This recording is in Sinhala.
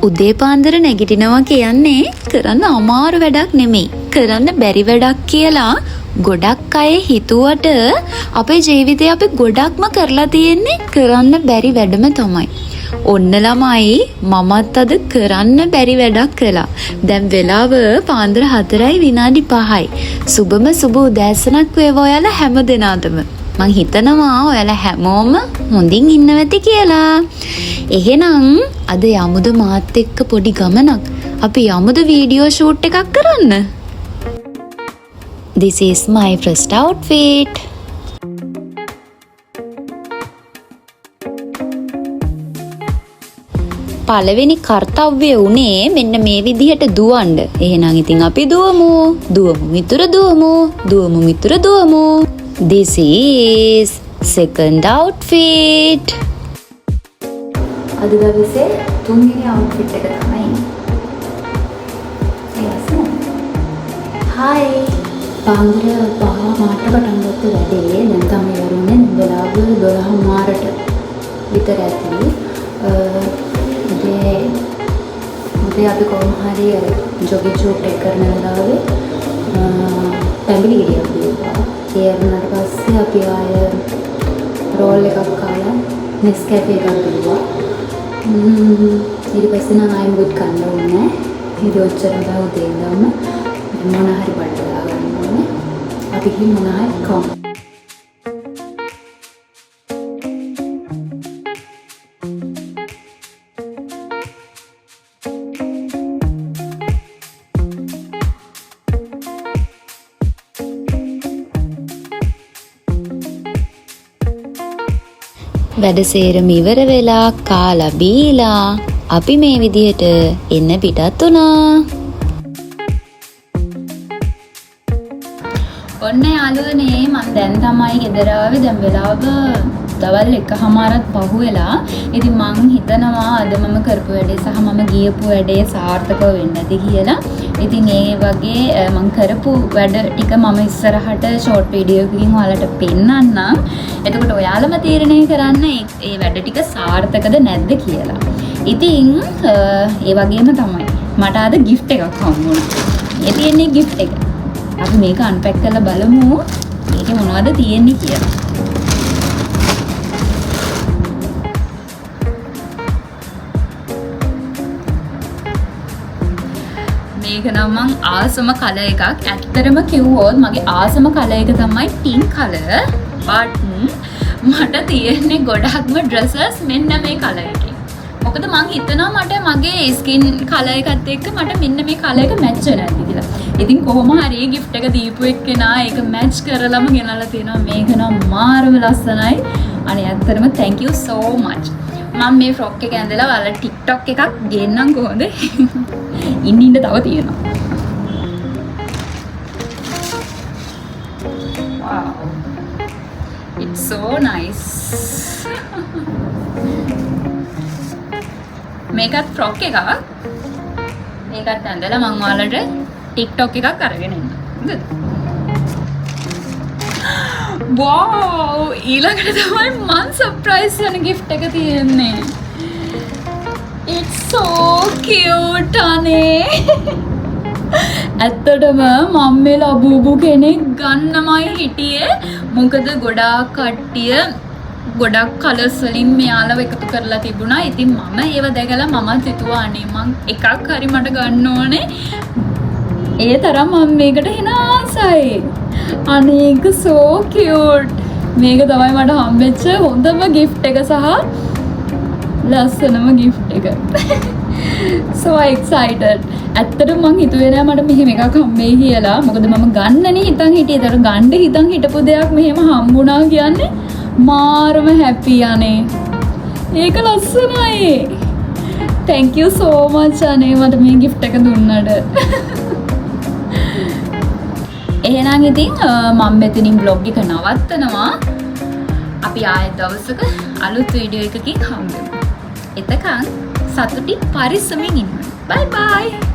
උදේ පාන්දර නැගිටිනවා කියන්නේ කරන්න අමාරු වැඩක් නෙමෙයි. කරන්න බැරි වැඩක් කියලා ගොඩක් අය හිතුවට අපේ ජීවිතේ අපි ගොඩක්ම කරලා තියෙන්නේ කරන්න බැරි වැඩම තමයි. ඔන්න ළමයි මමත් අද කරන්න බැරි වැඩක් කළා. දැන් වෙලාව පාන්දර 4:05යි. සුබම සුබ උදෑසනක් වේවා ඔයාලා හැමදෙනාටම. මං හිතනවා ඔයාලා හැමෝම හොඳින් ඉන්නවා ඇති කියලා. එහෙනම් අද යමුද මාත් එක්ක පොඩි ගමනක්. අපි යමුද වීඩියෝ ෂූට් එකක් කරන්න. This is my first outfit. පළවෙනි කාර්යය උනේ මෙන්න මේ විදිහට දුවන්න. එහෙනම් ඉතින් අපි දුවමු. දුවමු මිතුර දුවමු. දුවමු මිතුර දුවමු. This is second outfit. අද දවසේ තුන්වෙනි outfit එක තමයි. Hi. පාන්දර 5 මාට පටන් ගත්ත වැඩේ දැන් තමයි වරුනේ වෙලාව 12 මාරට විතර ඇති. උදේ අපි කොහොම හරි ජොගින් ෂූට් එක කරන වෙලාවේ පැමිණි ගියා කියලා. ඒ වුණාට පස්සේ අපි ආය රෝල් එකක් කාලා නෙස්කැෆේ එකක් බිව්වා. ඊට පස්සේ නම් ආයෙ මුත් කන්න ඕනේ. ඊට ඔච්චර බව උදේ ඉඳන්ම මොන හරි බඩලා ගන්න ඕනේ. අපි ගිහින් මොන හරි කමු. වැඩ සේරම ඉවර වෙලා කාලා බීලා අපි මේ විදිහට එන්න පිටත් වුණා. ඔන්න යාළුවනේ මම දැන් තමයි ගෙදර ආවේ. දැන් වෙලාව දවල් 1:00ත් පහුවෙලා. ඉතින් මං හිතනවා අද මම කරපු වැඩේ සහ මම ගියපු වැඩේ සාර්ථකව වෙන්න ඇති කියලා. ඉතින් ඒ වගේ මං කරපු වැඩ ටික මම ඉස්සරහට ෂෝට් වීඩියෝ එකකින් ඔයාලට පෙන්නන්නම්. එතකොට ඔයාලම තීරණය කරන්න ඒ වැඩ ටික සාර්ථකද නැද්ද කියලා. ඉතින් ඒ වගේම තමයි මට අද gift එකක් හම්බුණා. මේ තියෙන්නේ gift එක. අපි මේක අන්පැක් කරලා බලමු මේකේ මොනවද තියෙන්නේ කියලා. මේක නම් මං ආසම කලර් එකක්. ඇත්තටම කිව්වොත් මගේ ආසම කලර් එක තමයි pink color. but මට තියෙන්නේ ගොඩක්ම dresses මෙන්න මේ කලර් එකේ. මොකද මං හිතනවා මට මගේ ස්කින් කලර් එකත් එක්ක මට මෙන්න මේ කලර් එක මැච් වෙනවා කියලා. ඉතින් කොහොම හරි gift එක දීපු එක්කෙනා ඒක මැච් කරලම ගෙනල්ලා තියෙනවා. මේක නම් මාරම ලස්සනයි. අනේ ඇත්තටම thank you so much. මම මේ ෆ්‍රොක් එක ඇඳලා ඔයාලා TikTok එකක් ගේන්නම් කොහොමද? ඉන්න තව තියෙනවා. wow. It's so nice. මේකත් ෆ්‍රොක් එකක්. මේකත් ඇඳලා මම ඔයාලට TikTok එකක් අරගෙන එන්න. හොඳද? wow! ඊළඟට තමයි මම සර්ප්‍රයිස් වෙන gift එක තියෙන්නේ. It's so cute අනේ. ඇත්තටම මම මේ ලබූබු කෙනෙක් ගන්නමයි හිටියේ. මොකද ගොඩාක් කට්ටිය ගොඩක් කලර්ස් වලින් මෙයාලව එකතු කරලා තිබුණා. ඉතින් මම ඒව දැකලා මමත් හිතුවා අනේ මං එකක් හරි මට ගන්න ඕනේ. ඒ තරම් මම මේකට එන ආසයි. අනේ ඒක so cute. මේක තමයි මට හම්බෙච්ච හොඳම gift එක සහ ලස්සනම gift එක. so excited. ඇත්තටම මං හිතුවේ නෑ මට මෙහෙම එකක් හම්බෙයි කියලා. මොකද මම ගන්නනේ හිතන් හිටියේ. ඒතර ගන්න හිතන් හිටපු දෙයක් මෙහෙම හම්බුණා කියන්නේ මාරම happy අනේ. ඒක ලස්සනයි. thank you so much අනේ මට මේ gift එක දුන්නට. එහෙනම් ඉතින් මම මෙතනින් vlog එක නවත්තනවා. අපි ආයෙත් දවසක අලුත් වීඩියෝ එකකින් හම්බෙමු. එතකන් සතුටින් පරිස්සමින් ඉන්න. bye bye.